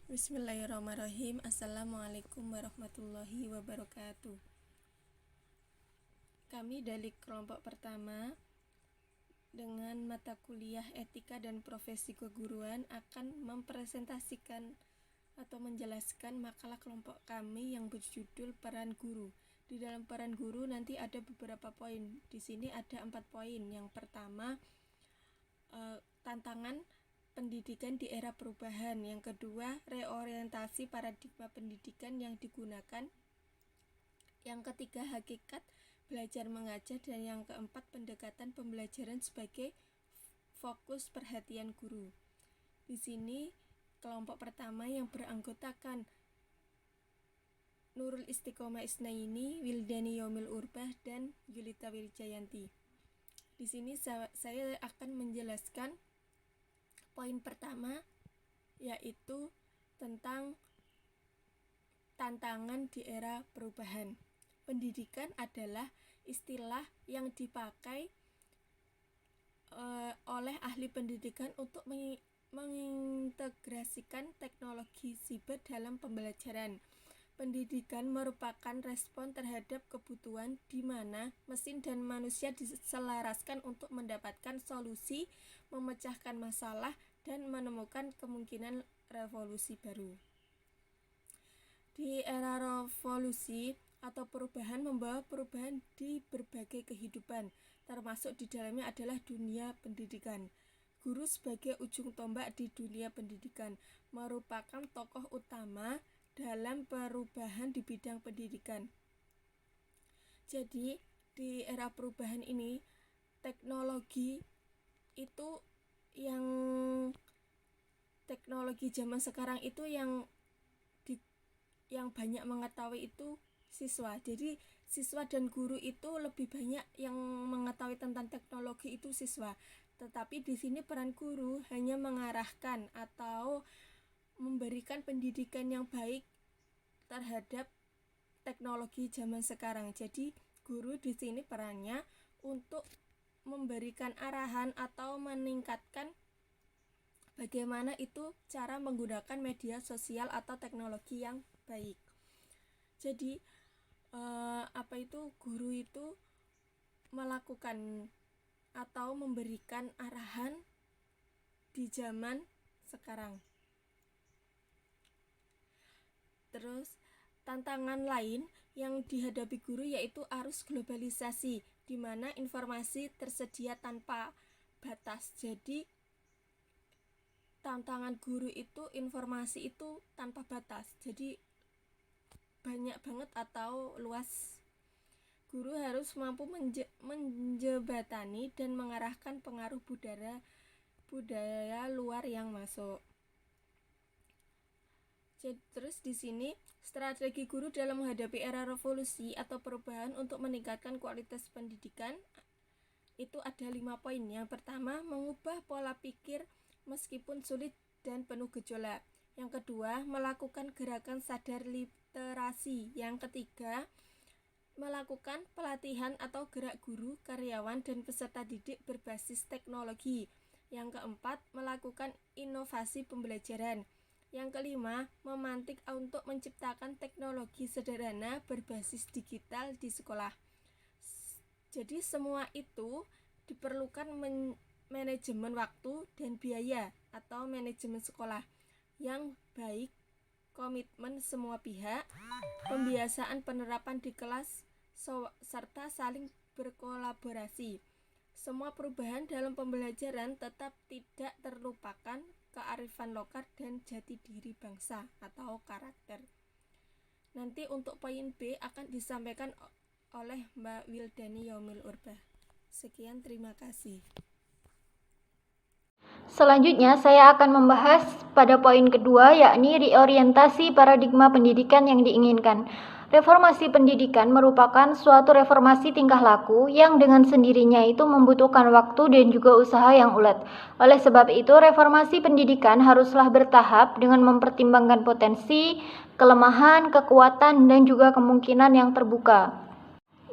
Bismillahirrahmanirrahim. Assalamualaikum warahmatullahi wabarakatuh. Kami dari kelompok pertama dengan mata kuliah Etika dan Profesi Keguruan akan mempresentasikan atau menjelaskan makalah kelompok kami yang berjudul Peran Guru. Di dalam peran guru nanti ada beberapa poin. Di sini ada 4 poin. Yang pertama, tantangan pendidikan di era perubahan. Yang kedua, reorientasi paradigma pendidikan yang digunakan. Yang ketiga, hakikat belajar mengajar. Dan yang keempat, pendekatan pembelajaran sebagai fokus perhatian guru. Di sini kelompok pertama yang beranggotakan Nurul Istiqomah Isnaini, Wildani Yomil Urbah, dan Yulita Wirjayanti. Di sini saya akan menjelaskan poin pertama, yaitu tentang tantangan di era perubahan. Pendidikan adalah istilah yang dipakai oleh ahli pendidikan untuk mengintegrasikan teknologi siber dalam pembelajaran. Pendidikan merupakan respon terhadap kebutuhan di mana mesin dan manusia diselaraskan untuk mendapatkan solusi, memecahkan masalah, dan menemukan kemungkinan revolusi baru. Di era revolusi atau perubahan membawa perubahan di berbagai kehidupan, termasuk di dalamnya adalah dunia pendidikan. Guru sebagai ujung tombak di dunia pendidikan merupakan tokoh utama dalam perubahan di bidang pendidikan. Jadi, di era perubahan ini, teknologi zaman sekarang itu yang banyak mengetahui itu siswa. Jadi, siswa dan guru itu lebih banyak yang mengetahui tentang teknologi itu siswa. Tetapi di sini peran guru hanya mengarahkan atau memberikan pendidikan yang baik terhadap teknologi zaman sekarang. Jadi guru di sini perannya untuk memberikan arahan atau meningkatkan bagaimana itu cara menggunakan media sosial atau teknologi yang baik. Jadi guru itu melakukan atau memberikan arahan di zaman sekarang. Terus tantangan lain yang dihadapi guru yaitu arus globalisasi, di mana informasi tersedia tanpa batas. Jadi tantangan guru itu informasi itu tanpa batas. Jadi banyak banget atau luas. Guru harus mampu menjebatani dan mengarahkan pengaruh budaya luar yang masuk. Terus di sini strategi guru dalam menghadapi era revolusi atau perubahan untuk meningkatkan kualitas pendidikan itu ada 5 poin. Yang pertama, mengubah pola pikir meskipun sulit dan penuh gejolak. Yang kedua, melakukan gerakan sadar literasi. Yang ketiga, melakukan pelatihan atau gerak guru, karyawan, dan peserta didik berbasis teknologi. Yang keempat, melakukan inovasi pembelajaran. Yang kelima, memantik untuk menciptakan teknologi sederhana berbasis digital di sekolah. Jadi semua itu diperlukan manajemen waktu dan biaya atau manajemen sekolah yang baik, komitmen semua pihak, pembiasaan penerapan di kelas, serta saling berkolaborasi. Semua perubahan dalam pembelajaran tetap tidak terlupakan kearifan lokal dan jati diri bangsa atau karakter. Nanti untuk poin B akan disampaikan oleh Mbak Wildani Yomil Urbah. Sekian, terima kasih. Selanjutnya saya akan membahas pada poin kedua, yakni reorientasi paradigma pendidikan yang diinginkan. Reformasi pendidikan merupakan suatu reformasi tingkah laku yang dengan sendirinya itu membutuhkan waktu dan juga usaha yang ulet. Oleh sebab itu, reformasi pendidikan haruslah bertahap dengan mempertimbangkan potensi, kelemahan, kekuatan, dan juga kemungkinan yang terbuka.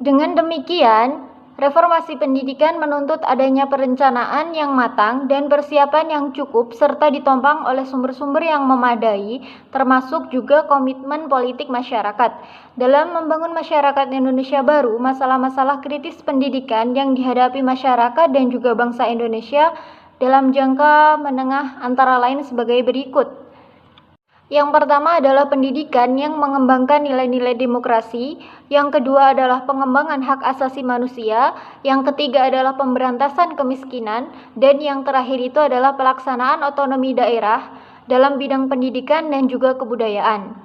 Dengan demikian, Reformasi pendidikan menuntut adanya perencanaan yang matang dan persiapan yang cukup serta ditopang oleh sumber-sumber yang memadai, termasuk juga komitmen politik masyarakat. Dalam membangun masyarakat Indonesia baru, masalah-masalah kritis pendidikan yang dihadapi masyarakat dan juga bangsa Indonesia dalam jangka menengah antara lain sebagai berikut. Yang pertama adalah pendidikan yang mengembangkan nilai-nilai demokrasi, yang kedua adalah pengembangan hak asasi manusia, yang ketiga adalah pemberantasan kemiskinan, dan yang terakhir itu adalah pelaksanaan otonomi daerah dalam bidang pendidikan dan juga kebudayaan.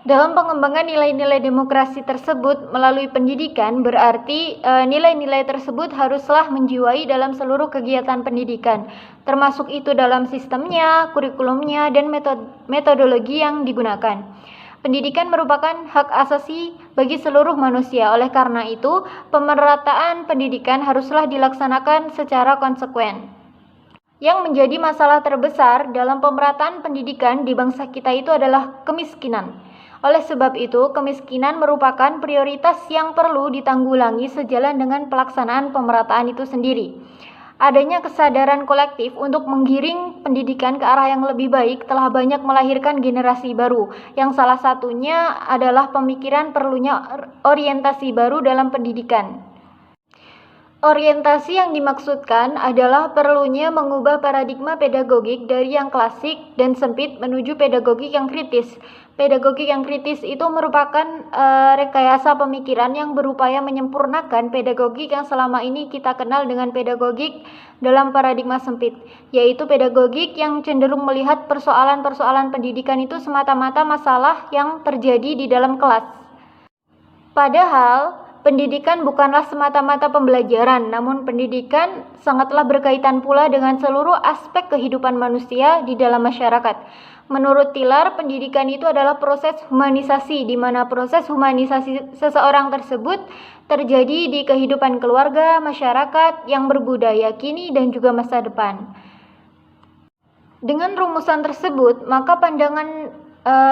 Dalam pengembangan nilai-nilai demokrasi tersebut melalui pendidikan berarti nilai-nilai tersebut haruslah menjiwai dalam seluruh kegiatan pendidikan, termasuk itu dalam sistemnya, kurikulumnya, dan metodologi yang digunakan. Pendidikan merupakan hak asasi bagi seluruh manusia, oleh karena itu pemerataan pendidikan haruslah dilaksanakan secara konsekuen. Yang menjadi masalah terbesar dalam pemerataan pendidikan di bangsa kita itu adalah kemiskinan. Oleh sebab itu, kemiskinan merupakan prioritas yang perlu ditanggulangi sejalan dengan pelaksanaan pemerataan itu sendiri. Adanya kesadaran kolektif untuk menggiring pendidikan ke arah yang lebih baik telah banyak melahirkan generasi baru, yang salah satunya adalah pemikiran perlunya orientasi baru dalam pendidikan. Orientasi yang dimaksudkan adalah perlunya mengubah paradigma pedagogik dari yang klasik dan sempit menuju pedagogik yang kritis. Pedagogik yang kritis itu merupakan rekayasa pemikiran yang berupaya menyempurnakan pedagogik yang selama ini kita kenal dengan pedagogik dalam paradigma sempit, yaitu pedagogik yang cenderung melihat persoalan-persoalan pendidikan itu semata-mata masalah yang terjadi di dalam kelas. Padahal, pendidikan bukanlah semata-mata pembelajaran, namun pendidikan sangatlah berkaitan pula dengan seluruh aspek kehidupan manusia di dalam masyarakat. Menurut Tiller, pendidikan itu adalah proses humanisasi, di mana proses humanisasi seseorang tersebut terjadi di kehidupan keluarga, masyarakat yang berbudaya kini dan juga masa depan. Dengan rumusan tersebut, maka pandangan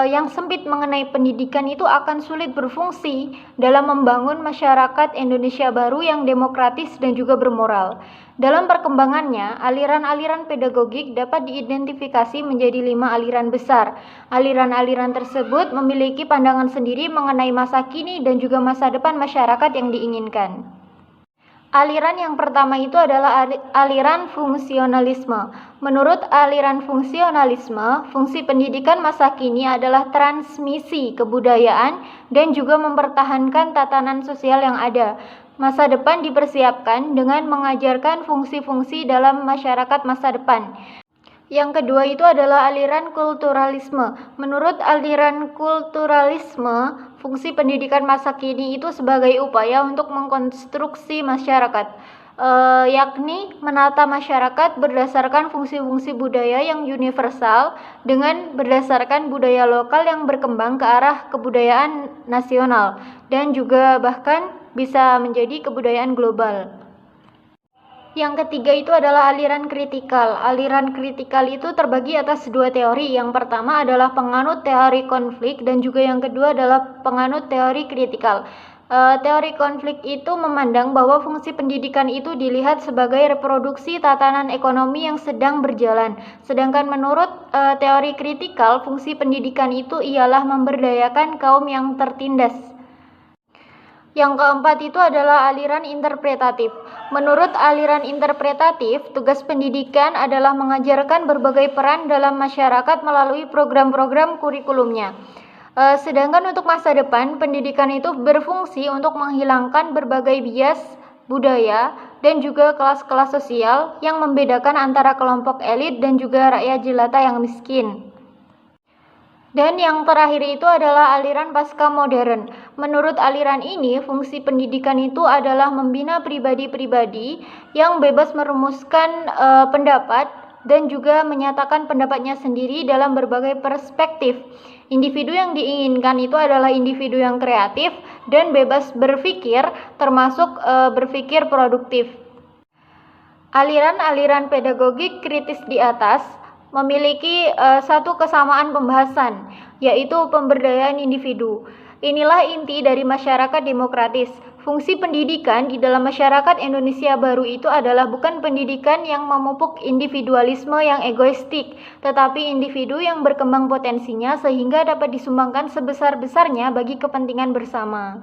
yang sempit mengenai pendidikan itu akan sulit berfungsi dalam membangun masyarakat Indonesia baru yang demokratis dan juga bermoral. Dalam perkembangannya, aliran-aliran pedagogik dapat diidentifikasi menjadi 5 aliran besar. Aliran-aliran tersebut memiliki pandangan sendiri mengenai masa kini dan juga masa depan masyarakat yang diinginkan. Aliran yang pertama itu adalah aliran fungsionalisme. Menurut aliran fungsionalisme, fungsi pendidikan masa kini adalah transmisi kebudayaan dan juga mempertahankan tatanan sosial yang ada. Masa depan dipersiapkan dengan mengajarkan fungsi-fungsi dalam masyarakat masa depan. Yang kedua itu adalah aliran kulturalisme. Menurut aliran kulturalisme, fungsi pendidikan masa kini itu sebagai upaya untuk mengkonstruksi masyarakat, yakni menata masyarakat berdasarkan fungsi-fungsi budaya yang universal dengan berdasarkan budaya lokal yang berkembang ke arah kebudayaan nasional dan juga bahkan bisa menjadi kebudayaan global. Yang ketiga itu adalah aliran kritikal. Aliran kritikal itu terbagi atas 2 teori. Yang pertama adalah penganut teori konflik dan juga yang kedua adalah penganut teori kritikal. Teori konflik itu memandang bahwa fungsi pendidikan itu dilihat sebagai reproduksi tatanan ekonomi yang sedang berjalan. Sedangkan menurut teori kritikal, fungsi pendidikan itu ialah memberdayakan kaum yang tertindas. Yang keempat itu adalah aliran interpretatif. Menurut aliran interpretatif, tugas pendidikan adalah mengajarkan berbagai peran dalam masyarakat melalui program-program kurikulumnya. Sedangkan untuk masa depan, pendidikan itu berfungsi untuk menghilangkan berbagai bias budaya dan juga kelas-kelas sosial yang membedakan antara kelompok elit dan juga rakyat jelata yang miskin. Dan yang terakhir itu adalah aliran pasca modern. Menurut aliran ini, fungsi pendidikan itu adalah membina pribadi-pribadi yang bebas merumuskan pendapat dan juga menyatakan pendapatnya sendiri dalam berbagai perspektif. Individu yang diinginkan itu adalah individu yang kreatif dan bebas berpikir, termasuk berpikir produktif. Aliran-aliran pedagogik kritis di atas memiliki satu kesamaan pembahasan, yaitu pemberdayaan individu. Inilah inti dari masyarakat demokratis. Fungsi pendidikan di dalam masyarakat Indonesia baru itu adalah bukan pendidikan yang memupuk individualisme yang egoistik, tetapi individu yang berkembang potensinya sehingga dapat disumbangkan sebesar-besarnya bagi kepentingan bersama.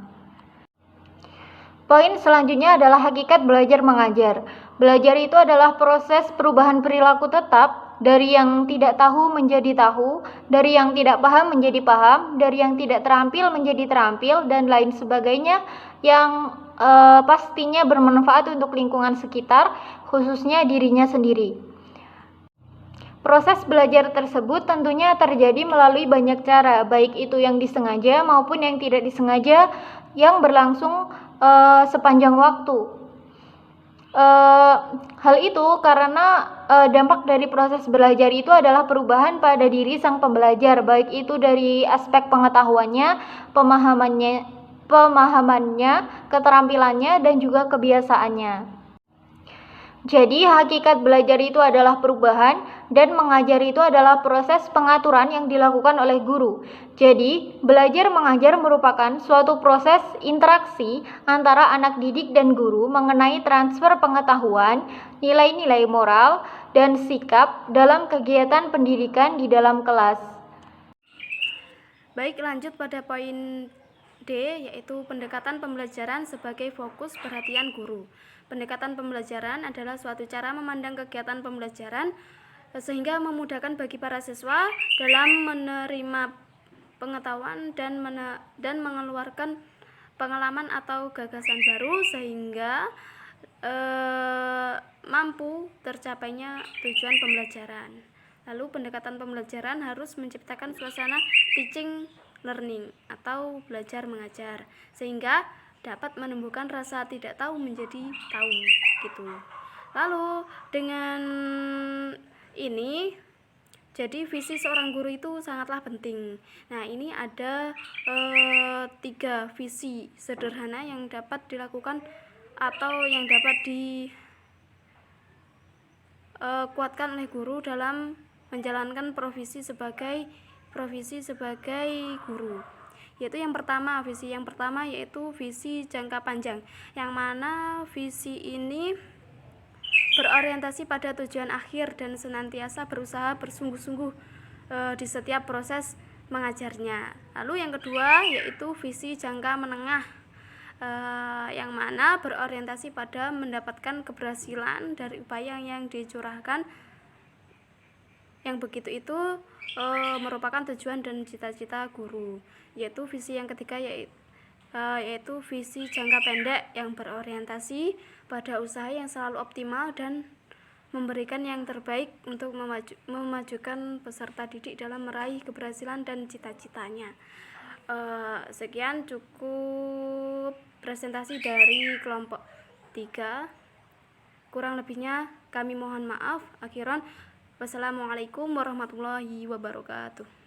Poin selanjutnya adalah hakikat belajar mengajar. Belajar itu adalah proses perubahan perilaku tetap dari yang tidak tahu menjadi tahu, dari yang tidak paham menjadi paham, dari yang tidak terampil menjadi terampil, dan lain sebagainya yang pastinya bermanfaat untuk lingkungan sekitar, khususnya dirinya sendiri. Proses belajar tersebut tentunya terjadi melalui banyak cara, baik itu yang disengaja maupun yang tidak disengaja, yang berlangsung sepanjang waktu. Hal itu karena dampak dari proses belajar itu adalah perubahan pada diri sang pembelajar, baik itu dari aspek pengetahuannya, pemahamannya, keterampilannya, dan juga kebiasaannya. Jadi, hakikat belajar itu adalah perubahan, dan mengajar itu adalah proses pengaturan yang dilakukan oleh guru. Jadi, belajar mengajar merupakan suatu proses interaksi antara anak didik dan guru mengenai transfer pengetahuan, nilai-nilai moral, dan sikap dalam kegiatan pendidikan di dalam kelas. Baik, lanjut pada poin D, yaitu pendekatan pembelajaran sebagai fokus perhatian guru. Pendekatan pembelajaran adalah suatu cara memandang kegiatan pembelajaran sehingga memudahkan bagi para siswa dalam menerima pengetahuan dan mengeluarkan pengalaman atau gagasan baru sehingga mampu tercapainya tujuan pembelajaran. Lalu pendekatan pembelajaran harus menciptakan suasana teaching learning atau belajar mengajar sehingga dapat menumbuhkan rasa tidak tahu menjadi tahu gitu. Lalu dengan ini jadi visi seorang guru itu sangatlah penting. Nah, ini ada 3 visi sederhana yang dapat dilakukan atau yang dapat dikuatkan oleh guru dalam menjalankan profesi sebagai guru. Yaitu visi yang pertama yaitu visi jangka panjang, yang mana visi ini berorientasi pada tujuan akhir dan senantiasa berusaha bersungguh-sungguh di setiap proses mengajarnya. Lalu yang kedua yaitu visi jangka menengah, yang mana berorientasi pada mendapatkan keberhasilan dari upaya yang dicurahkan, yang begitu itu merupakan tujuan dan cita-cita guru. Yaitu visi yang ketiga yaitu visi jangka pendek yang berorientasi pada usaha yang selalu optimal dan memberikan yang terbaik untuk memajukan peserta didik dalam meraih keberhasilan dan cita-citanya. Sekian cukup presentasi dari kelompok 3. Kurang lebihnya kami mohon maaf. Akhiran, wassalamualaikum warahmatullahi wabarakatuh.